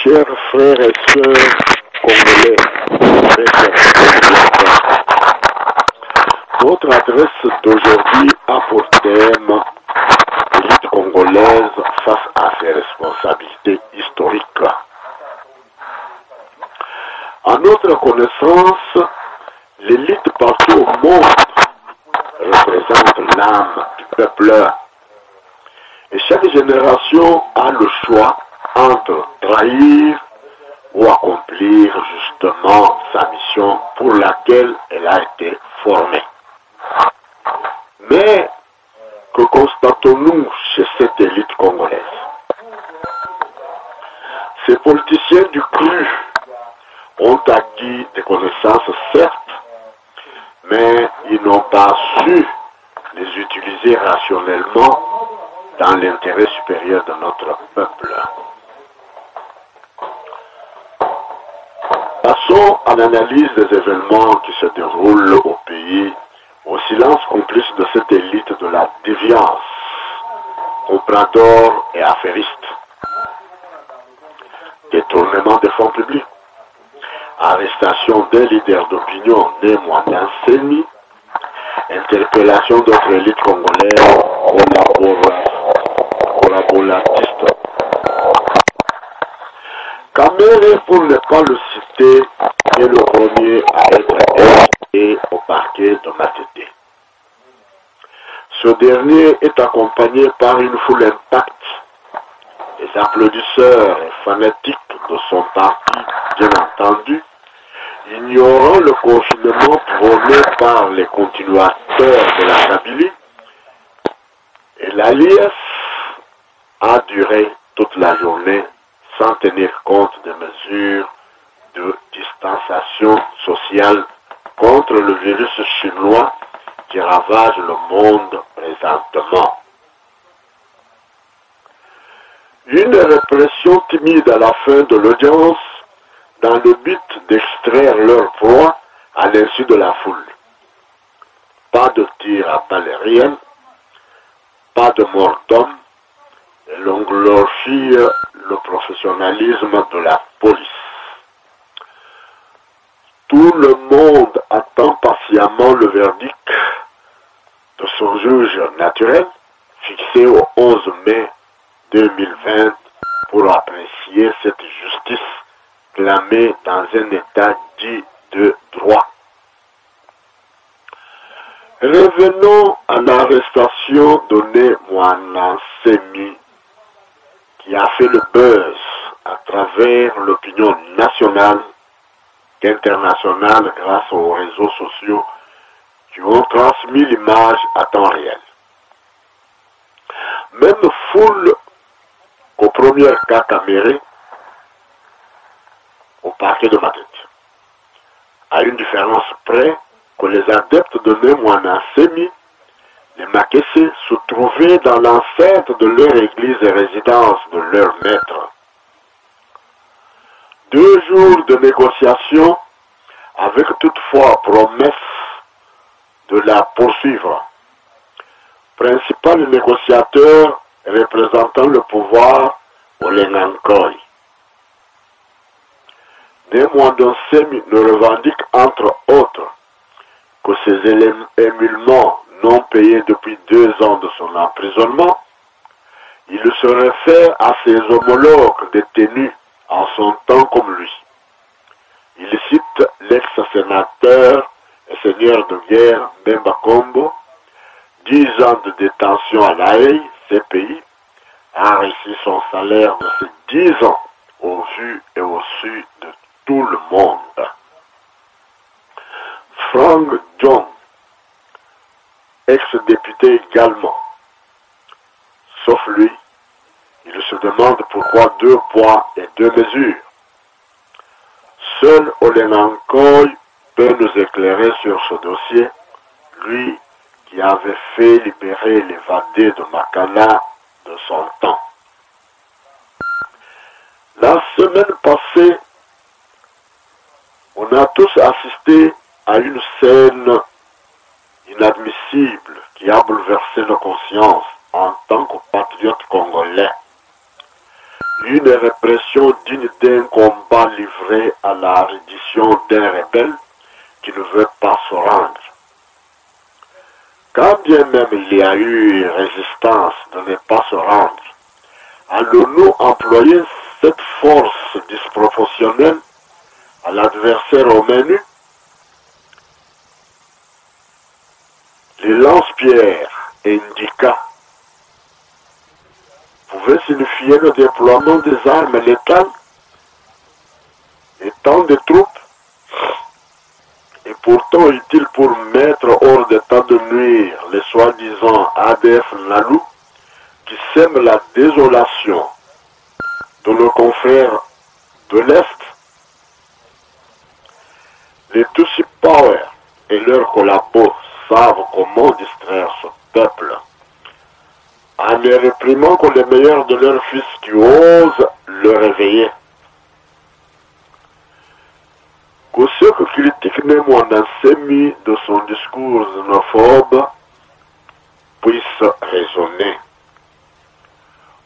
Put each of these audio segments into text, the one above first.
Chers frères et sœurs congolais, très chers, votre adresse d'aujourd'hui a pour thème l'élite congolaise face à ses responsabilités historiques. À notre connaissance, l'élite partout au monde représente l'âme du peuple. Et chaque génération a le choix entre trahir ou accomplir justement sa mission pour laquelle elle a été formée. Mais que constatons-nous chez cette élite congolaise? Ces politiciens du cru ont acquis des connaissances, certes, mais ils n'ont pas su les utiliser rationnellement dans l'intérêt supérieur de notre peuple. Passons à l'analyse des événements qui se déroulent au pays, au silence complice de cette élite de la déviance, comprador et affairiste. Détournement des fonds publics, arrestation d'un leader d'opinion né Mwana Nsemi, interpellation d'autres élites congolaises collaboratistes. Kamere, pour ne pas le citer, est le premier à être invité au parquet de Matete. Ce dernier est accompagné par une foule impacte, les applaudisseurs et fanatiques de son parti, bien entendu, ignorant le confinement prôné par les continuateurs de la Kabylie, et l'alliance a duré toute la journée sans tenir compte des mesures de distanciation sociale contre le virus chinois qui ravage le monde présentement. Une répression timide à la fin de l'audience dans le but d'extraire leur proie à l'insu de la foule. Pas de tir à balles réelles, pas de mort d'homme, et l'on glorifie le professionnalisme de la police. Tout le monde attend patiemment le verdict de son juge naturel fixé au 11 mai 2020 pour apprécier cette justice clamée dans un état dit de droit. Revenons à l'arrestation donnée Mwana Nsemi, qui a fait le buzz à travers l'opinion nationale qu'internationale grâce aux réseaux sociaux qui ont transmis l'image à temps réel. Même foule qu'au premier cas caméré au parquet de Matete, à une différence près que les adeptes de Mwana Nsemi, les Makessé, se trouvaient dans l'enceinte de leur église et résidence de leur maître. 2 jours de négociations avec toutefois promesse de la poursuivre. Principal négociateur représentant le pouvoir au Lengankoy. Mwana Nsemi ne revendique entre autres que ces émullements non payés depuis 2 ans de son emprisonnement. Il se réfère à ses homologues détenus en son temps comme lui. Il cite l'ex-sénateur et seigneur de guerre Bemba Kombo, 10 ans de détention à La Haye, CPI, a reçu son salaire de ces 10 ans au vu et au su de tout le monde. Frank John, ex-député également. Sauf lui, il se demande pourquoi 2 poids et 2 mesures. Seul Olenankoy peut nous éclairer sur ce dossier, lui qui avait fait libérer l'évadé de Makala de son temps. La semaine passée, on a tous assisté à une scène inadmissible qui a bouleversé nos consciences en tant que patriotes congolais. une répression digne d'un combat livré à la reddition d'un rebelle qui ne veut pas se rendre. Quand bien même il y a eu résistance de ne pas se rendre, allons-nous employer cette force disproportionnelle à l'adversaire au menu? Les lance-pierres indica pouvaient signifier le déploiement des armes létales et tant de troupes, et pourtant utile pour mettre hors d'état de nuire les soi-disant ADF Nalu qui sèment la désolation de nos confrères de l'Est. Les Tutsi Power et leurs collabos savent comment distraire ce peuple en ne réprimant que les meilleurs de leurs fils qui osent le réveiller. Que ceux qui critiquent Némoine Nsemi de son discours xénophobe puissent raisonner.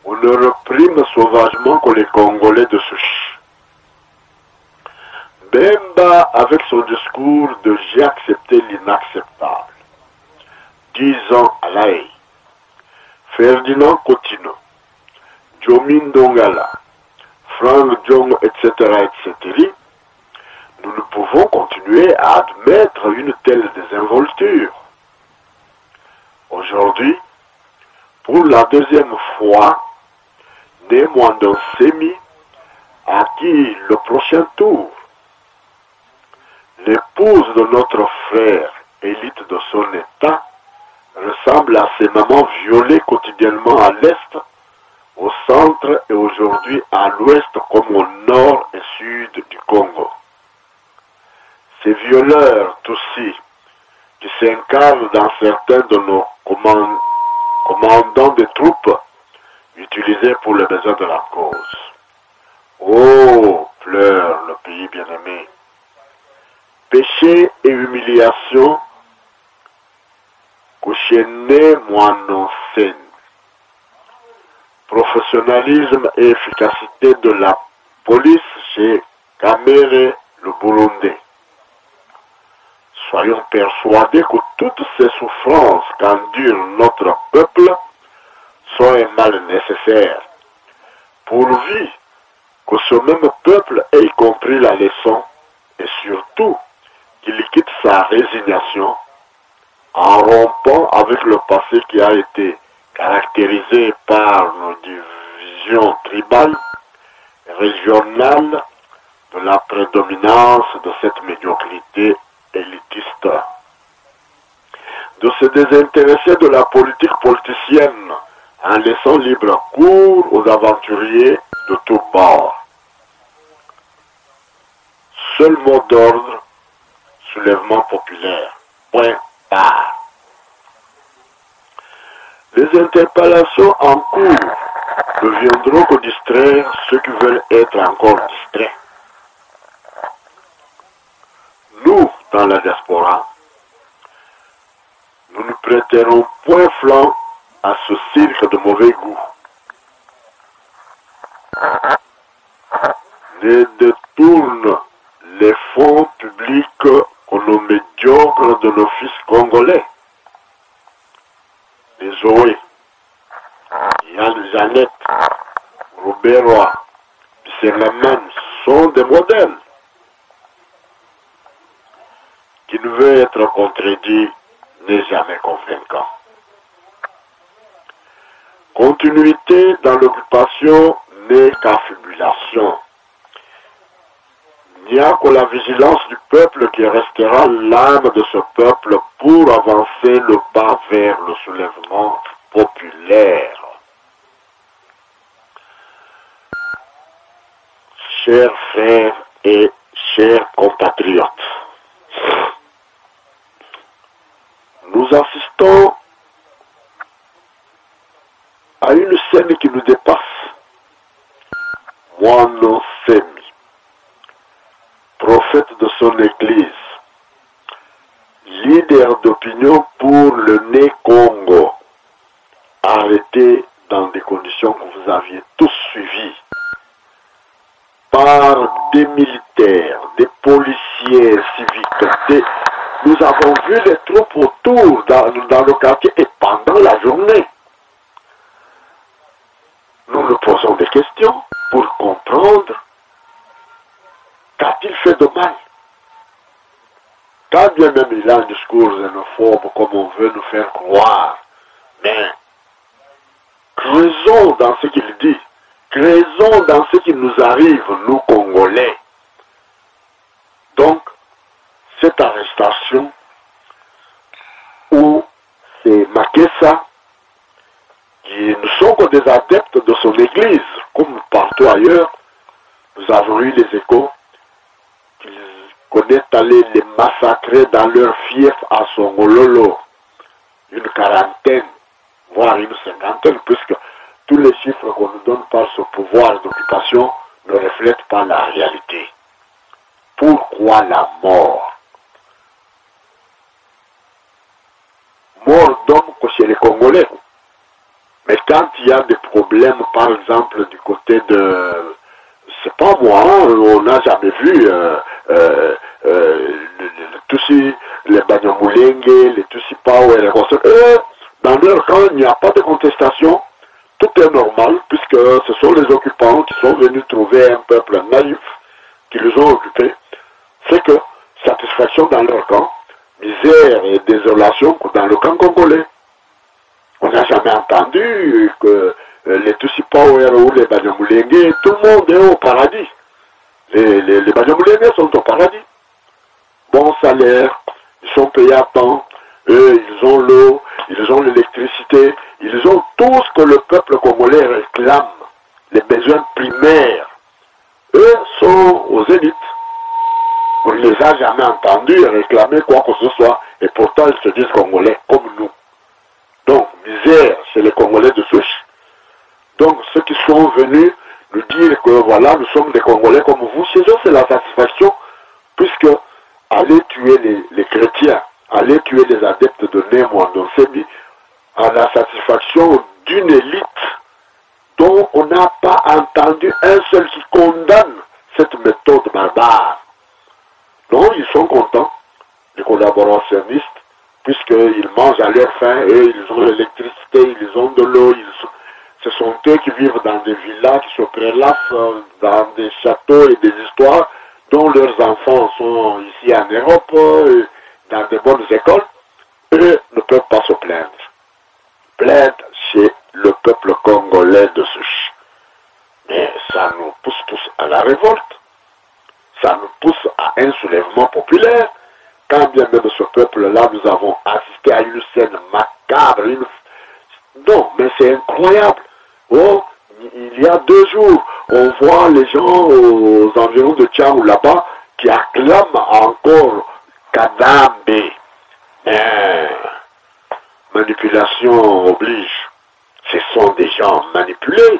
On ne réprime sauvagement que les Congolais de souche. Bemba, avec son discours de « j'ai accepté l'inacceptable », 10 ans à La Haye, Ferdinand Cotino, Jomin Dongala, Frank Jong, etc., nous ne pouvons continuer à admettre une telle désinvolture. Aujourd'hui, pour la deuxième fois, Némoine Nsemi a dit le prochain tour. L'épouse de notre frère, élite de son état, ressemble à ses mamans violées quotidiennement à l'est, au centre et aujourd'hui à l'ouest comme au nord et sud du Congo. Ces violeurs Tutsis qui s'incarnent dans certains de nos commandants de troupes utilisés pour les besoins de la cause. Oh, pleure le pays bien-aimé. Péché et humiliation, Kouchéné Moinosène. Professionnalisme et efficacité de la police chez Kamere, le Burundais. Soyons persuadés que toutes ces souffrances qu'endure notre peuple sont un mal nécessaire, pourvu que ce même peuple ait compris la leçon et surtout qu'il quitte sa résignation en rompant avec le passé qui a été caractérisé par nos divisions tribales, régionales, de la prédominance de cette médiocrité élitiste, de se désintéresser de la politique politicienne en laissant libre cours aux aventuriers de tous bords. Seul mot d'ordre, soulèvement populaire. Point barre. Les interpellations en cours ne viendront que distraire ceux qui veulent être encore distraits. Nous, dans la diaspora, nous ne prêterons point flanc à ce cirque de mauvais goût. Ne détourne les fonds publics que nos médiocres de nos fils congolais. Les Zoé, Yann Jeannette, Robert Roy, Pisserlaman sont des modèles. Qui ne veut être contredit n'est jamais convaincant. Continuité dans l'occupation n'est qu'affibulation. Il n'y a que la vigilance du peuple qui restera l'âme de ce peuple pour avancer le pas vers le soulèvement populaire. Chers frères et chers compatriotes, nous assistons à une scène qui nous dépasse. Moine Nsemi, prophète de son église, leader d'opinion pour le Né Congo, arrêté dans des conditions que vous aviez tous suivies, par des militaires, des policiers civiques. Nous avons vu les troupes autour dans le quartier et pendant la journée. Nous nous posons des questions pour comprendre qu'a-t-il fait de mal. Quand bien même il a un discours xénophobe comme on veut nous faire croire, mais creusons dans ce qu'il dit, creusons dans ce qui nous arrive, nous Congolais. Donc, cette arrestation où c'est Makessa, qui ne sont que des adeptes de son église, comme partout ailleurs, nous avons eu les échos qu'ils connaissent aller les massacrer dans leur fief à Songololo, une quarantaine, voire une cinquantaine, puisque tous les chiffres qu'on nous donne par ce pouvoir d'occupation ne reflètent pas la réalité. Pourquoi la mort? Mort d'homme que chez les Congolais. Mais quand il y a des problèmes, par exemple, du côté de... C'est pas moi, hein, on n'a jamais vu les Banyamulenge, les Tussipao et les Rossos. Dans leur camp, il n'y a pas de contestation. Tout est normal, puisque ce sont les occupants qui sont venus trouver un peuple naïf, qui les ont occupés. C'est que satisfaction dans leur camp, misère et désolation dans le camp congolais. On n'a jamais entendu que les Tussipao ou les Banyamulenge, tout le monde est au paradis. Les Banyamulenge sont au paradis. Bon salaire, ils sont payés à temps, eux, ils ont l'eau, ils ont l'électricité, ils ont tout ce que le peuple congolais réclame, les besoins primaires. Eux sont aux élites. On ne les a jamais entendus réclamer quoi que ce soit, et pourtant ils se disent congolais comme nous. Donc, misère, c'est les Congolais de souche. Donc, ceux qui sont venus nous dire que voilà, nous sommes des Congolais comme vous, chez eux, c'est la satisfaction, puisque aller tuer les chrétiens, aller tuer les adeptes de Némoandon, c'est à la satisfaction d'une élite dont on n'a pas entendu un seul qui condamne cette méthode barbare. Non, ils sont contents, les collaborationnistes, puisqu'ils mangent à leur faim, et ils ont l'électricité, ils ont de l'eau, ce sont eux qui vivent dans des villas, qui se prélassent dans des châteaux et des histoires, dont leurs enfants sont ici en Europe, dans de bonnes écoles. Eux ne peuvent pas se plaindre. Plaindre chez le peuple congolais de Souche. Mais ça nous pousse tous à la révolte. Ça nous pousse à un soulèvement populaire. Quand bien même ce peuple-là, nous avons assisté à une scène macabre. Non, mais c'est incroyable. Oh, il y a 2 jours, on voit les gens aux environs de Tchao là-bas qui acclament encore Kadambe. Manipulation oblige. Ce sont des gens manipulés.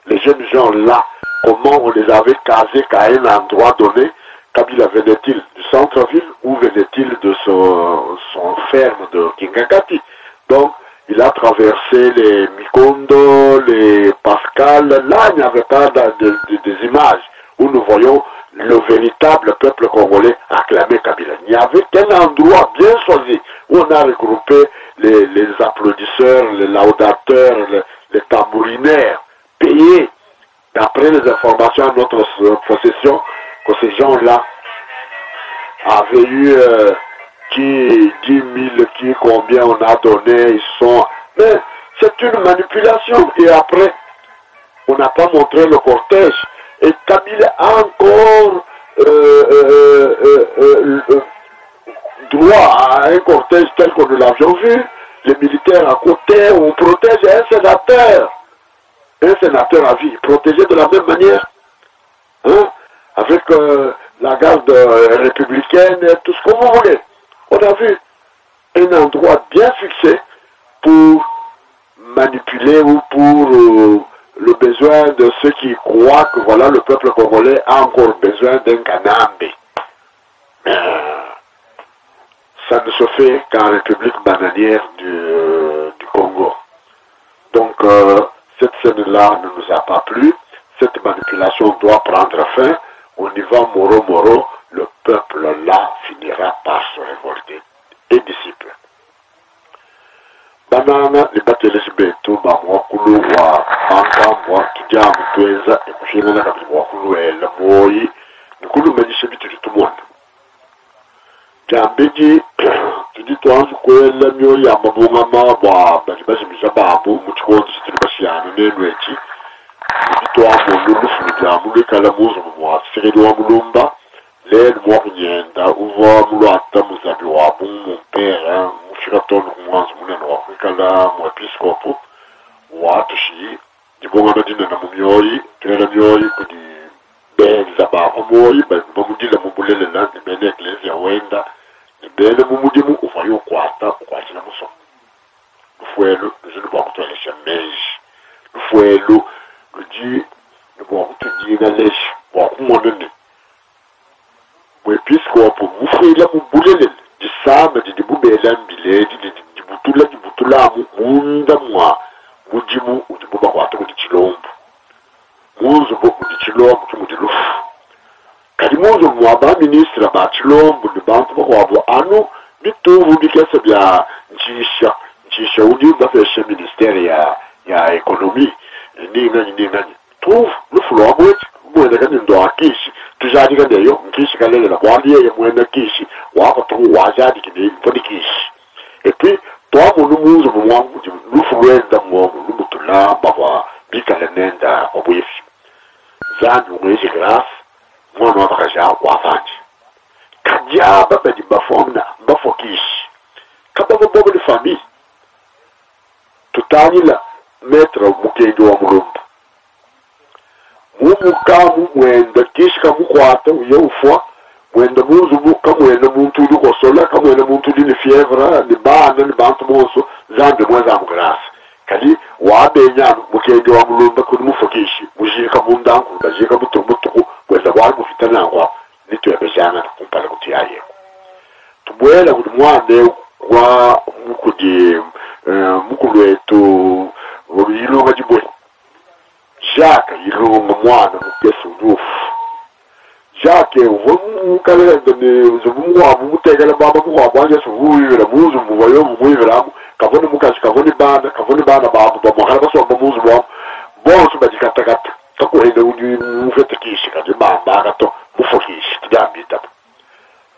Les jeunes gens là, comment on les avait casés qu'à un endroit donné? Kabila venait-il du centre-ville ou venait-il de son ferme de Kingakati? Donc, il a traversé les Mikondo, les Pascal. Là, il n'y avait pas des images où nous voyons le véritable peuple congolais acclamer Kabila. Il n'y avait qu'un endroit bien choisi où on a regroupé les applaudisseurs, les laudateurs, les tambourinaires, payés, d'après les informations à notre possession, que ces gens-là avaient eu qui 10 000, qui combien on a donné, ils sont... Mais c'est une manipulation. Et après, on n'a pas montré le cortège. Et Kabila a encore droit à un cortège tel que nous l'avions vu. Les militaires à côté, on protège un sénateur. Un sénateur à vie, protégé de la même manière. Hein? Avec la garde républicaine, tout ce que vous voulez. On a vu un endroit bien fixé pour manipuler ou pour le besoin de ceux qui croient que voilà, le peuple congolais a encore besoin d'un Kanambe. Ça ne se fait qu'en République bananière du Congo. Donc, cette scène-là ne nous a pas plu. Cette manipulation doit prendre fin. on y va moro, le peuple là finira par se révolter. Et disciples. Banana, les bateles beto, wakulu wa anga mwa kijamu tuweza, ekushina na kabili wakulu la moi, nikulu medishe bitu tutumwana. Jambeji, tudi tuanzu kwela myo ya mabunga mawa, bajibaji mizababu, mchikozi sitiribashiano, nenwechi, tudi tuanzu lulufu mijamu, lekala muzo mwa, sirili wa mulumba, lele mwa kunyenda, uva muluata muzabi wabu, mpera, mshikatonu kumwanzu muneno wa kala mu episcopo watushi dibonga badina na mumyoyi tena myoyi kudi benza ba omoyi ba mudila mubulele na bene ecclesia wenda bene mumudimu ufayo kwata ukwachina muso fuelo zulu ba kutwelesha meji fuelo luji bo kutujina lesh bo kumonene mu episcopo mufela mubulele disama dibubela mbiledi butula munda mwa mujimu ujibuba kwatu kuchilombo muzo bo kuchilombo kumudilufu kali muzo mwa ba ministra ba chilombo ni bantu bakwabo anu bituvu bikese bya nchisha udi ba feshe ministeri ya ekonomi ninga tuvu lufu lo abweti mwenda kandi ndo akishi tujadi kandi yo nkishi kalele la bwali ye mwenda kishi wako tu wajadi kidi podikishi et puis toi mon numéro de moi nous faisons dans mon numéro là bah bikala nenda obuyefi zandu mwezi grâce moi no bakaja wafanje kadia baba di bafomna bafokish kaba bobo de famille tutani la maître mukendo wa mulumba mukamu mwenda kishika mukwata uyefwa mwenda muzubu kamwenda muntu uli kosola kamwenda muntu uli ni fièvre ni bana ni bantu monso zande mweza mugrasa kali wabenya mukende wa mulumba kuri mufokishi mujika mundangu bajika mutuku kweza bwali mufitana ngwa nitwebeshana kumpala kutiyaye tubwela kuti mwane wa mukudi mukulwetu yilunga jibwe Jacques yilunga mwana mukesu ndufu Jacques uvu kalera ndene zubu wa mutegala baba kwa bwanje suvuira muzu mubayo muwira kavoni mukazi kavoni bana baba bamukhala basomba muzu bwa bonso badikatakata kakuhenda udi mufetekishi kanje bamba kato mufokishi tidambita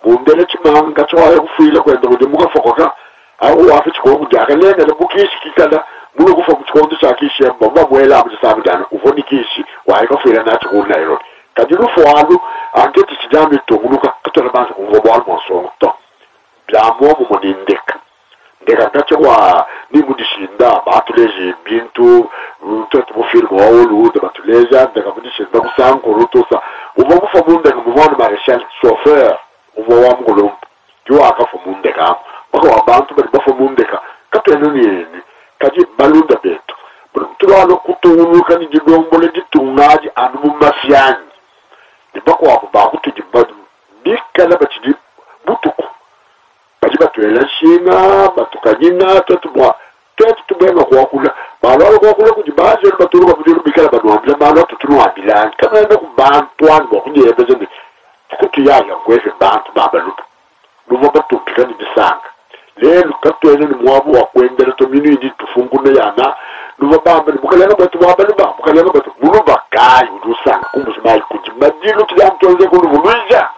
mundele chimanga chwaye kufuyila kwenda kuti mukafokoka awu afiti ko kujaka lenga le bukishi kikala mulo kufa kuchikondo chakishi mbamba mwela amusamu dana uvonikishi waye kafuyila nacho kunairo kadiru fwalu angeti chidami tonguluka katola banza kuvobo almonso to byamo mu munindeka ndeka kacho wa ni mudishinda batuleje bintu toto mu film wa olu de batuleja ndeka mudishinda kusanko rutosa uvo kufa munda kumuvona marechal chauffeur uvo wa mgolombo yo akafa mundeka bako abantu bali bafa mundeka katweno ni kaji balunda beto tulalo kutuluka ni jidombole jitungaji anu mu mafyani dibako wako bakutu dibadu bikala batidi butuku baji batuela shina batukanyina tutubwa tutubwema kwakula balalo kwakula kujibaje batulu kabudulu bikala banwambila malo tutulwambila kama enda kubantwani bakujebezene kutu yaya kwese bantu babalutu nuvo batumpika ni bisanga lelu katwene ni mwabu wakwendele tominu idi tufungune yana nuva bamba ni mukalenga batu wabaluba mukalenga batu muluba kai udusanga kumbuzimayi kujimadilu tila mtuanze kuluvuluija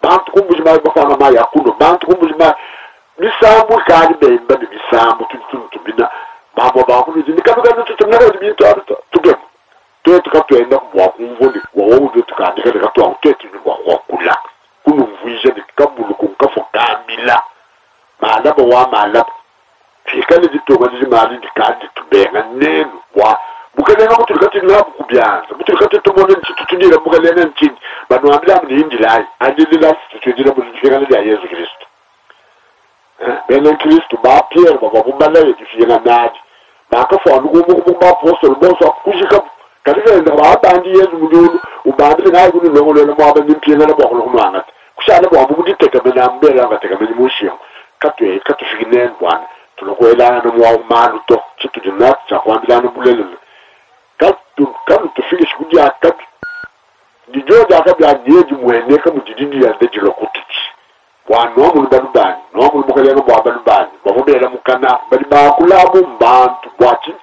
bantu kumbuzimayi bafana mayi akuno bantu kumbuzimayi misambu kani bemba ni misambu tubina mambo bakunu zini kabukanu tutumnaka zibintu aruta tugemu twetu katwenda kumwakumvuli wawudu tukandika tukatu wakutetu ni wakula kunu mvuija ni kabulu kunkafo kamila malaba wa malaba fikali zitonga zimali ndikandi tubenga nenu wa bukalenga mutulikati ngabu kubyanza mutulikati tumone ntutundira bukalenga ntini bano ambila mnindi lai andilila tutundira mulikana ya Yesu Kristo bene Kristo ba Pierre baba bumala yefiyana nadi bakafa nukumu ba apostol bonso kujika kalika nda ba bandi Yesu mudulu ubandile ngayi kuni longolelo mwaba nimpiyana na bakolo kunwana kushana bwa muditeka bena mbela ngateka beni mushimo katufikinen bwana tulokwelana nomwa malu to chitu dinat cha kwandilana bulele katu tufike shikudia katu di joja ka bia die di mwene ka mudidi ya de jilo kutuchi wa no mu balubani no mu bukale no balubani ba mu bela mukana bali ba kulabu mbantu bwachi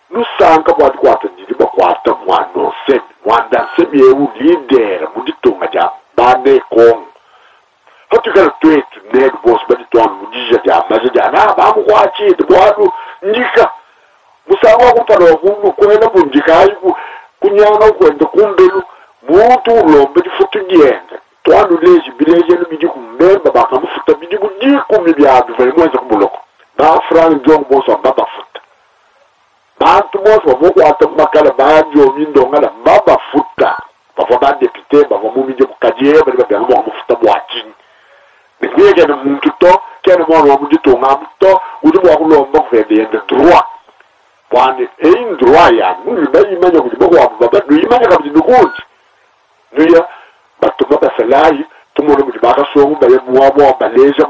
nusanka bwati kwata di ba kwata mwano se wanda se bi e leader mu ditonga ja ba ne ko hatu kala tweet ne boss ba di ton mu dija ja maje ja na ba mu kwachi de bwadu ndika musawa ku palo ku ko na bunjika ayu kunyanga kwenda kumbelu mutu lombe di futu diende twanu leji bileje no bidi kumbemba baka mufuta bidi budi kumi bya bivele mwenza kubuloko ba frank jong boso baba futa bantu boso boko atamakala ba jo mindonga la baba futa bafo ba député bafo mu bidi kukaje bali ba mo mufuta bwatini bege no muntu to kene mo no mu dito ngam to udi bo ko lomba ko fede de droit wani ein droit ya mu ba imanya ko boko baba do imanya ka bidi kuji nuya batuma basalai tumono mujibaka songu baye muwabo baleja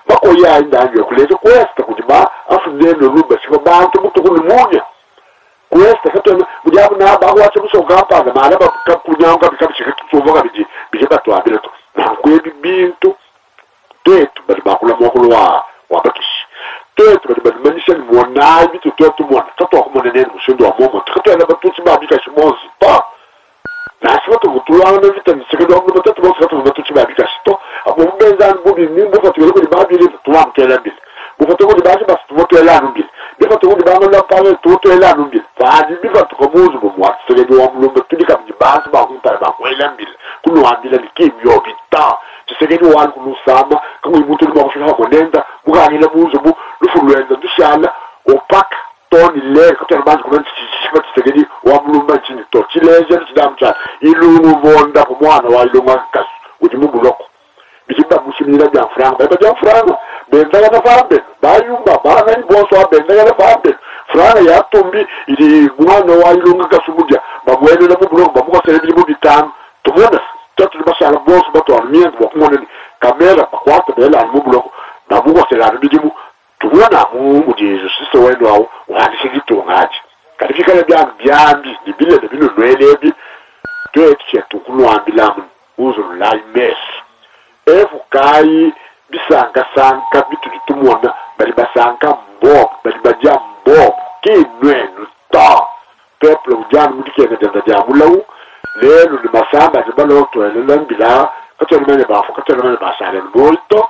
makoyi ainda nyo kuleja kwesta kujiba afudelo ruba siba bantu mutukulu munya kwesta kato mujabu na ba wacha musonga hapa na mala ba kunyanga bikabishika tusovoga bije batwa bileto na kwebi bintu tetu bakula mokulu wa bakishi tetu manisha mwona bitu tetu mwana tato akumone mushindo wa momo tato ala batuti ba bikashi mozi pa nasiba tugutulanga nevitani sekedo amu batatu bose batuti ba bikashi to abo mbenzani bubi nimbo fatwele ko babiri tuwa mtela bil bufato ko baje bas tuwoto ela nubil bifato ko bango la pale tuwoto ela nubil faji bifato ko muzu bo mwat sekedo amu lomba tudika bas ba ko mpara ba ko ela bil kuno ambila likimyo bita sekedo wan kuno sama kamo imutu ba ko shaka ko nenda bugani la muzu bu lufulwenza dushala opak toni le ko tera banzo ko nti segedi wa mulumba chini to chileje chidamcha ilungu vonda ko mwana wa ilunga kasu udi mubuloko bijimba mushimira bya franga bya franga benda na fambe bayumba bana ni boso benda na fambe franga ya tombi ili mwana wa ilunga kasu mudya babwele na mubuloko bamuko serebi mubitan tumona tatu basala boso bato armiendo bakumona kamera bakwata bela mubuloko bamuko serebi bidimu tumona mu Jesu sisi wendo awo wandise gitongaje katika byambi nibile bino lwelebi twethi tukulwambilamu uzo la mes efukai bisanga sanka bitu bitumona bali basanga mbo bali bajja mbo kinwenu ta peuple ujana mudikene denda jamulawu lelo ni masamba jibalo to elembila katolo mene bafu katolo mene basale bolto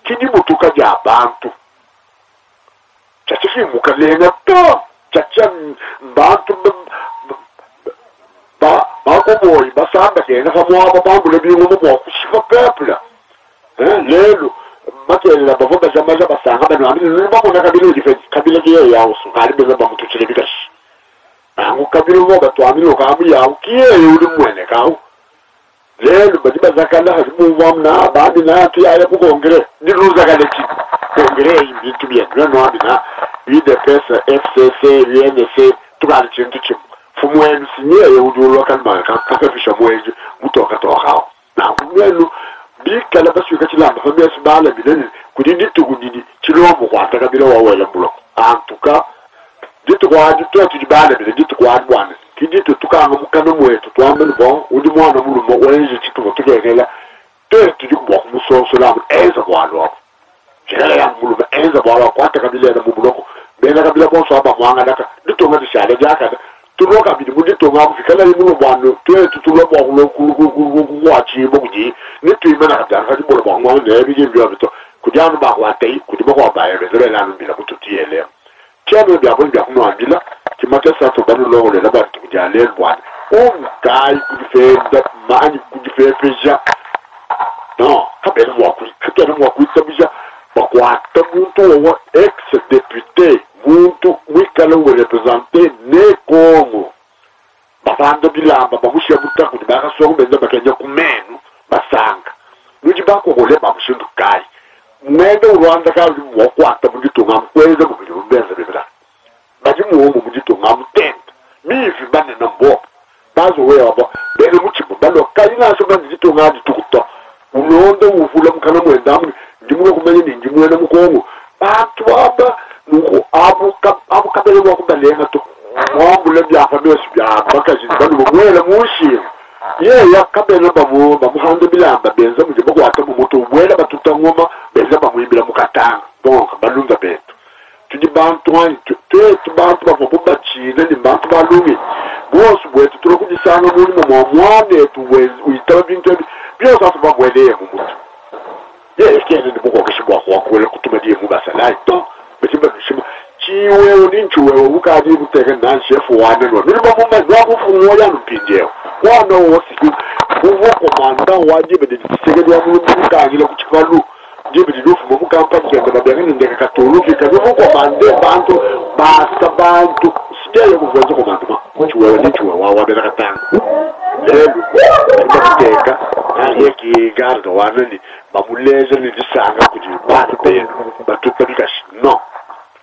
kini mutuka ja bantu chachifi mukalenga to chacha bantu ba ko basamba kena kamwa babambule bingu mo kushifa peuple lelo makela bavoba jamaja basanga bano amini nimba mona kabilo diferente kabilo ye ya usu kali beza ba mutu chile bikashi bangu kabilo mo bato amini okamu ya ukiye uli mwene kawo lelo badiba zakala hazimu wamna baadi na tia ya kukongere niruza galeki kongere imbitu bien no abina UDPS FCC UNC tukali chintu chimu fumwenu sinye udu local marka kakafisha mweju mutoka toka na kumwenu bikala basuka chilamba famia sibala bilene kudindi tukudidi chilombo kwata kabila wawela bulo antuka ditu kwa ditu tudibala bilene ditu kwa bwana kidito tukanga mukano mwetu twambe bo udi mwana mulumo wenje chitu tukegela tetu kubwa kumusoso lamu eza kwalo jela ya mulumo eza bwala kwata kabila na mubuloko bena kabila bonso aba mwanga daka ditu ngadi shale jaka tuloka bidi mudito ngamu fikala yimulo bwano tetu tulobo ku wachibo kuji nitu imana kadanga kadi bolo bwangwa ne bije byo bito kujanu ba kwatei kudibo kwa baye bezele lanu bila kututiele kyano bya bonja kuno ambila kimata sato banu logo le labantu kujale bwana kai kujifenda mani kujifepesha no kabela mwa kuitabisha bakwata muntu wa ex député muntu mwikala we representer ne Congo babando bilamba bamushya mutaku ndibaka songo benza bakenya kumenu basanga nuji bako gole bamushindu kai mwende urwanda kazi mwakwata mugitunga mkweza mugirumbeza bibira baji muomo mugitunga mutenda mifi bane na mbo bazo wewa ba bene muchibu balo kai na so bane gitunga ditukuto unondo uvula mukana mwendamu ndimuwe kumenye ninjimwe na mukongo bantu aba nuko abu kabele wakubalenga to mwambule bya famesi bya bakazi bano mwele mushi ye ya kabela bamu bamuhanda bilamba benza muje bakwata mu moto wela batutangoma benza bamwimbira mukatanga donc balunga betu tudi bantu ani tu bantu bavo bachina ni bantu balungi bosu bwetu tulokujisana muri mu mwane tu uitaba bintu byo sasa babweleye mu mutu ye ekene ni boko kishibwa kwa kwela kutuma die mu basala to betimba kishibwa chiwe uninchuwe ukadi buteka na chef wane no nima mumba nwa kufunwa ya mpinjeo wana wosiku uwo komanda wajibe de tsegedi ya mu kangile kuchikalu jibe de lufu mu kampani ke na bengene ndeka katolu ke ka uwo komande bantu basta bantu sijele kuvenza komanda ma chiwe ni chiwe wa bela katanga lelo ndeka yeki gardo wana ni bamuleze ni disanga kuti bana pe batutabika no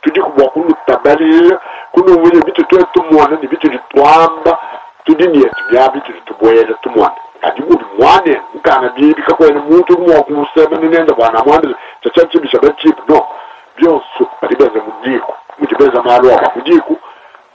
tudi kubwa kunu tabali kunu wile bitu tuwe tumwana ni bitu litwamba tudi ni yetu ya bitu litubwele tumwana kadi mudi mwane mkana bibi kakwene muntu mwa kumusema ninenda wana mwane chachachi bishabe chipu no bionsu kadibeza mujiku mujibeza maluwa mujiku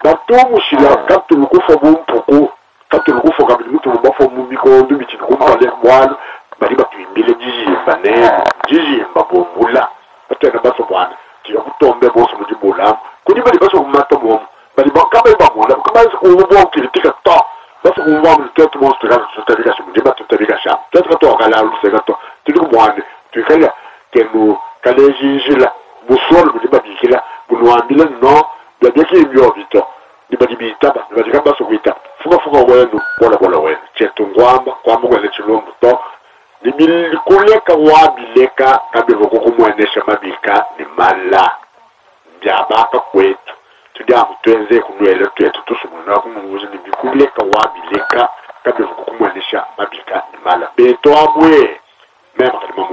batumushila katu lukufa bumpuku katu lukufa kabili mutu mbafo mumikondo bichini kumpale mwanu baliba tuimbile jijimba nene jijimba bombula batena baso bwana tiyo kutombe boso mujibula kuni bali baso kumata mwomu bali kama iba mwala kama isi kuumbo kilitika to baso kumwa mlitetu mwosu tutabika shi mujimba tutabika sha tutabika to wakala ulusega to tuli kumwane tuikala kenu kale jijila buswalo mujimba bikila bunuambile no yadeki imyo vito nibadi bitaba nibadi kama baso kuita fuka wenu bola wenu chetu ngwamba kwa mungu ele chilombu to nikuleka wabileka kabiro kukumwenesha mabika ni mala njabaka kwetu tudiamu tuenze kunwele twetu tusumuna kumunuzi nikuleka wabileka kabiro kukumwenesha mabika ni mala beto amwe mema kalima